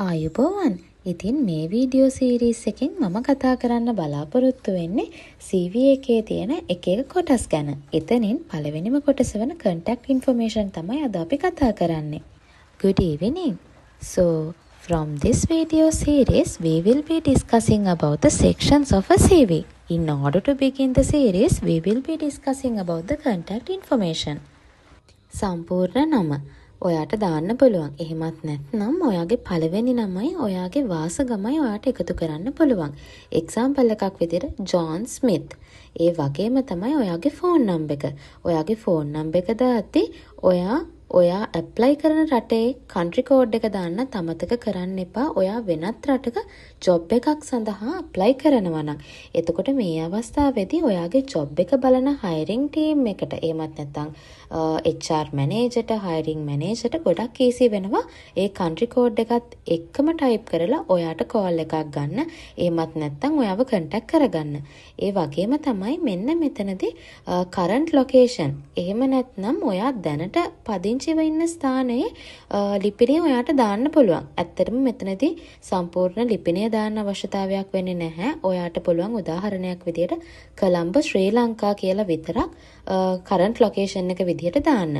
ආයුබෝවන්. ඉතින් මේ වීඩියෝ සීරීස් එකෙන් මම කතා කරන්න බලාපොරොත්තු වෙන්නේ CV එකේ තියෙන එක එක කොටස් ගැන. එතනින් පළවෙනිම කොටස වන contact information තමයි අද අපි කතා කරන්නේ. Good evening. So, from this video series, we will be discussing about the sections of a CV. In order to begin the series, we will be discussing about the contact information. සම්පූර්ණ නම ඔයාට දාන්න පුළුවන්. එහෙමත් නැත්නම් ඔයාගේ පළවෙනි නමයි ඔයාගේ වාසගමයි ඔයාට එකතු කරන්න පුළුවන්. එක්සැම්පල් එකක් විදිහට ජෝන් ස්මිත්. ඒ වගේම තමයි ඔයාගේ ෆෝන් නම්බර් එක. ඔයාගේ ෆෝන් නම්බර් එක දාද්දි ඔයා ඇප්ලයි කරන රටේ කන්ට්‍රි කෝඩ් එක දාන්නත් අමතක කරන්න එපා. ඔයා වෙනත් රටක ජොබ් එකක් සඳහා ඇප්ලයි කරනවා නම්. එතකොට මේ අවස්ථාවේදී ඔයාගේ ජොබ් එක බලන හයරින් ටීම් එකට එහෙමත් නැත්නම් HR මැනේජර්ට හයරින් මැනේජර්ට ගොඩක් ඊසි වෙනවා ඒ කන්ට්‍රි කෝඩ් එකත් එක්කම ටයිප් කරලා ඔයාට කෝල් එකක් ගන්න. එහෙමත් නැත්නම් ඔයාව කන්ටැක්ට් කරගන්න. ඒ වගේම තමයි මෙන්න මෙතනදී කරන්ට් ලොකේෂන්. එහෙම නැත්නම් ඔයා දැනට පදිංචිව ඉන්න ස්ථානයේ ලිපිනය ඔයාට දාන්න පුළුවන්. ඇත්තටම මෙතනදී සම්පූර්ණ ලිපිනය දාන්න අවශ්‍යතාවයක් වෙන්නේ නැහැ. ඔයාට පුළුවන් උදාහරණයක් විදියට කොළඹ ශ්‍රී ලංකා කියලා විතරක් කරන්ට් ලොකේෂන් එක විදියට දාන්න.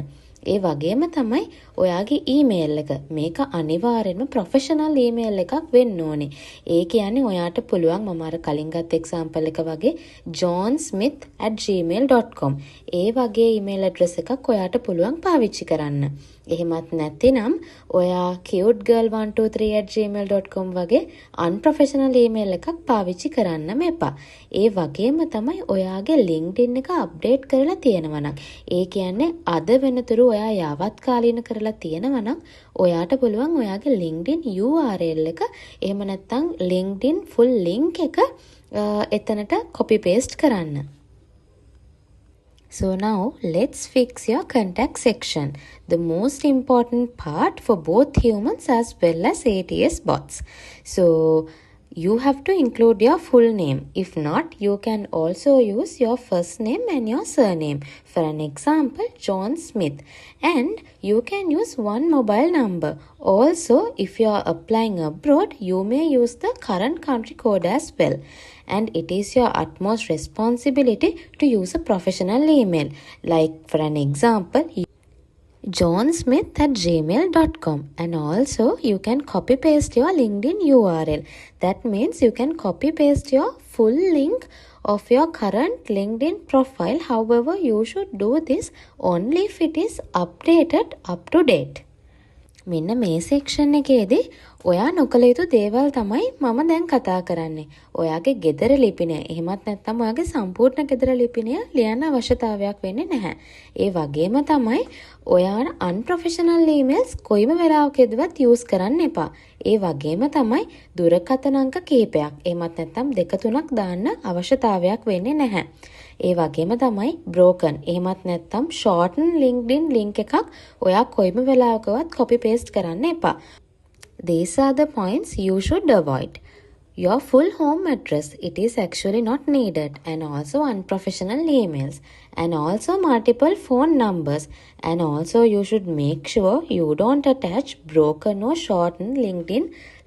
ඒ වගේම තමයි ඔයාගේ ඊමේල් එක. මේක අනිවාර්යෙන්ම ප්‍රොෆෙෂනල් ඊමේල් එකක් වෙන්න ඕනේ. ඒ කියන්නේ ඔයාට පුළුවන් මම අර කලින් ගත්ත එක්සැම්පල් එක වගේ johnsmith@gmail.com ඒ වගේ ඊමේල් ඇඩ්‍රස් එකක් ඔයාට පුළුවන් පාවිච්චි කරන්න. එහෙමත් නැතිනම් ඔයා cutegirl123@gmail.com වගේ unprofessional email එකක් පාවිච්චි කරන්නම එපා. ඒ වගේම තමයි ඔයාගේ LinkedIn එක අප්ඩේට් කරලා තියෙනවා නම්, ඒ කියන්නේ අද වෙනතුරු ඔයා යාවත්කාලීන කරලා තියෙනවා නම් ඔයාට පුළුවන් ඔයාගේ LinkedIn URL එක එහෙම නැත්නම් LinkedIn full link එක එතනට copy paste කරන්න. So now let's fix your contact section, the most important part for both humans as well as ATS bots. So you have to include your full name. If not, you can also use your first name and your surname. For an example, John Smith. And you can use one mobile number. Also, if you are applying abroad, you may use the current country code as well. And it is your utmost responsibility to use a professional email. Like for an example, johnsmith@gmail.com, and also you can copy paste your LinkedIn URL. That means you can copy paste your full link of your current LinkedIn profile. However, you should do this only if it is updated up to date. මෙන්න මේ section එකේදී ඔයා නොකළ යුතු දේවල් තමයි මම දැන් කතා කරන්නේ. ඔයාගේ ගෙදර ලිපිනය එහෙමත් නැත්නම් ඔයාගේ සම්පූර්ණ ගෙදර ලිපිනය ලියන්න අවශ්‍යතාවයක් වෙන්නේ නැහැ. ඒ වගේම තමයි ඔයා unprofessional emails කොයිම වෙලාවකදවත් use කරන්න එපා. ඒ වගේම තමයි දුරකථන අංක කිහිපයක් එහෙමත් නැත්නම් 2-3ක් දාන්න අවශ්‍යතාවයක් වෙන්නේ නැහැ. ඒ වගේම තමයි broken එහෙමත් නැත්නම් shorten LinkedIn link එකක් ඔයා කොයිම වෙලාවකවත් copy paste කරන්න එපා. These are the points you should avoid. Your full home address, it is actually not needed, and also unprofessional emails, and also multiple phone numbers, and also you should make sure you don't attach broken or shortened LinkedIn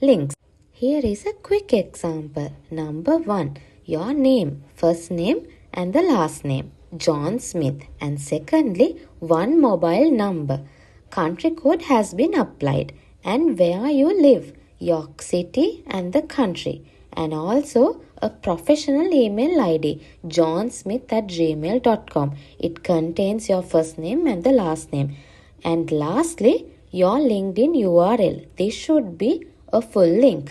links. Here is a quick example. Number 1, your name, first name and the last name, John Smith, and secondly, one mobile number. Country code has been applied, and where you live, York City and the country, and also a professional email ID, johnsmith@gmail.com. It contains your first name and the last name. And lastly, your LinkedIn URL. This should be a full link.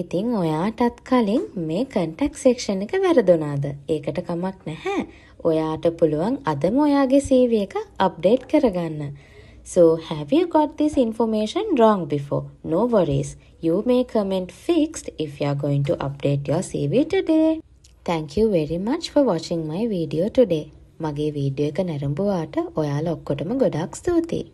ඉතින් ඔයාටත් කලින් මේ contact section එක වැරදුනාද? ඒකට කමක් නැහැ. ඔයාට පුළුවන් අදම ඔයාගේ CV එක update කරගන්න. So, have you got this information wrong before? No worries. You may comment fixed if you are going to update your CV today. Thank you very much for watching my video today. මගේ video එක නැරඹුවාට ඔයාලා ඔක්කොටම ගොඩාක් ස්තුතියි.